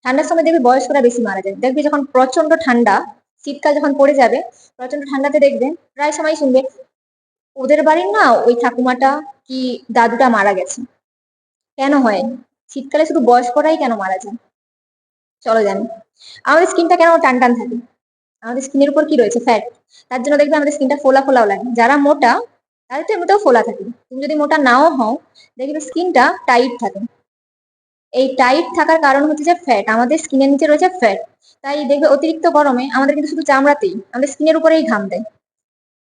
ঠান্ডার সময় দেখবে বয়স্করা বেশি মারা যায়। দেখবে যখন প্রচন্ড ঠান্ডা, শীতকাল যখন পড়ে যাবে, প্রচন্ড ঠান্ডাতে দেখবে প্রায় সময় শুনবে ওদের বাড়ির না ওই ঠাকুমাটা কি দাদুটা মারা গেছে। কেন হয়? শীতকালে শুধু বয়স্করাই কেন মারা যায়? চলো জানি। আমাদের স্কিনটা কেন টান টান থাকে? আমাদের স্কিনের উপর কি রয়েছে? ফ্যাট। তার জন্য দেখবে আমাদের স্কিনটা ফোলা ফোলাও লাগে। যারা মোটা তাদের তো এমনিতেও ফোলা থাকে। তুমি যদি মোটা নাও হও, দেখবে স্কিনটা টাইট থাকে। এই টাইট থাকার কারণ হচ্ছে যে ফ্যাট। আমাদের স্কিনের নিচে রয়েছে ফ্যাট। তাই দেখবে অতিরিক্ত গরমে আমাদের কিন্তু শুধু চামড়াতেই, আমাদের স্কিনের উপরেই ঘাম দেয়।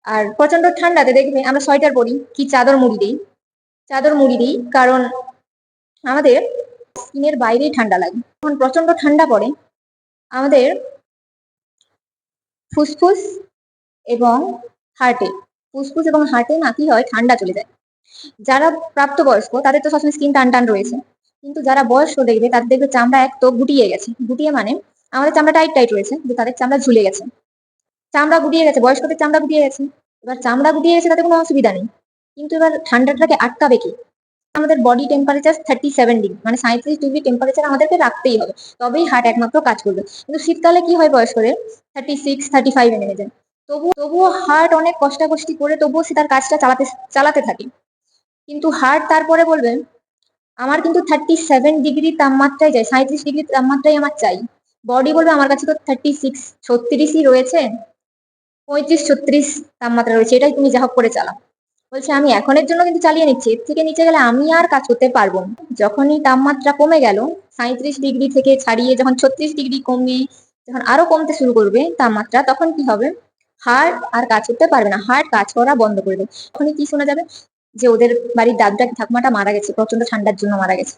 আর প্রচন্ড ঠান্ডাতে দেখবে আমরা সোয়েটার পরি কি চাদর মুড়ি দিই। চাদর মুড়ি দিই কারণ আমাদের স্কিনের বাইরেই ঠান্ডা লাগে। যখন প্রচন্ড ঠান্ডা পড়ে আমাদের ফুসফুস এবং হার্টে, ফুসফুস এবং হার্টে না কি হয়, ঠান্ডা চলে যায়। যারা প্রাপ্তবয়স্ক তাদের তো সবসময় স্কিন টান টান রয়েছে, কিন্তু যারা বয়স্ক দেখবে তাদের দেখবে চামড়া এক তো গুটিয়ে গেছে। গুটিয়ে মানে আমাদের চামড়া টাইট টাইট রয়েছে, কিন্তু তাদের চামড়া ঝুলে গেছে। চামড়া গুটিয়ে গেছে, বয়স্কদের চামড়া গুটিয়ে গেছে। এবার চামড়া গুটিয়ে গেছে তাতে কোনো অসুবিধা নেই, কিন্তু এবার ঠান্ডাটাকে আটকাবে কি? আমাদের বডি টেম্পারেচার 37 ডিগ্রি, মানে 37 ডিগ্রি টেম্পারেচার আমাদেরকে রাখতেই হবে, তবেই হার্ট একমাত্র কাজ করবে। কিন্তু শীতকালে কি হয়, বয়স্কদের 36 35 নেমে যায়। তবুও হার্ট অনেক কষ্টাকষ্টি করে তবুও সে তার কাজটা চালাতে চালাতে থাকে। কিন্তু হার্ট তারপরে বলবে আমার কিন্তু 37 ডিগ্রি তাপমাত্রায় চাই, 37 ডিগ্রি তাপমাত্রায় আমার চাই। বডি বলবে আমার কাছে তো 36 36ই রয়েছে, 35 36 তাপমাত্রা রয়েছে, এটাই তুমি যা হোক করে চালাও। বলছে আমি এখনের জন্য কিন্তু চালিয়ে নিচ্ছি, এর থেকে নিচে গেলে আমি আর কাজ করতে পারবো না। যখনই তাপমাত্রা কমে গেল, 37 ডিগ্রি থেকে ছাড়িয়ে যখন 36 ডিগ্রি কমে, যখন আরো কমতে শুরু করবে তাপমাত্রা, তখন কি হবে? হার্ট আর কাজ করতে পারবে না, হার্ট কাজ করা বন্ধ করে দেবে। তখনই কি শোনা যাবে? যে ওদের বাড়ির দাদুটা ঠাকুমাটা মারা গেছে, প্রচন্ড ঠান্ডার জন্য মারা গেছে।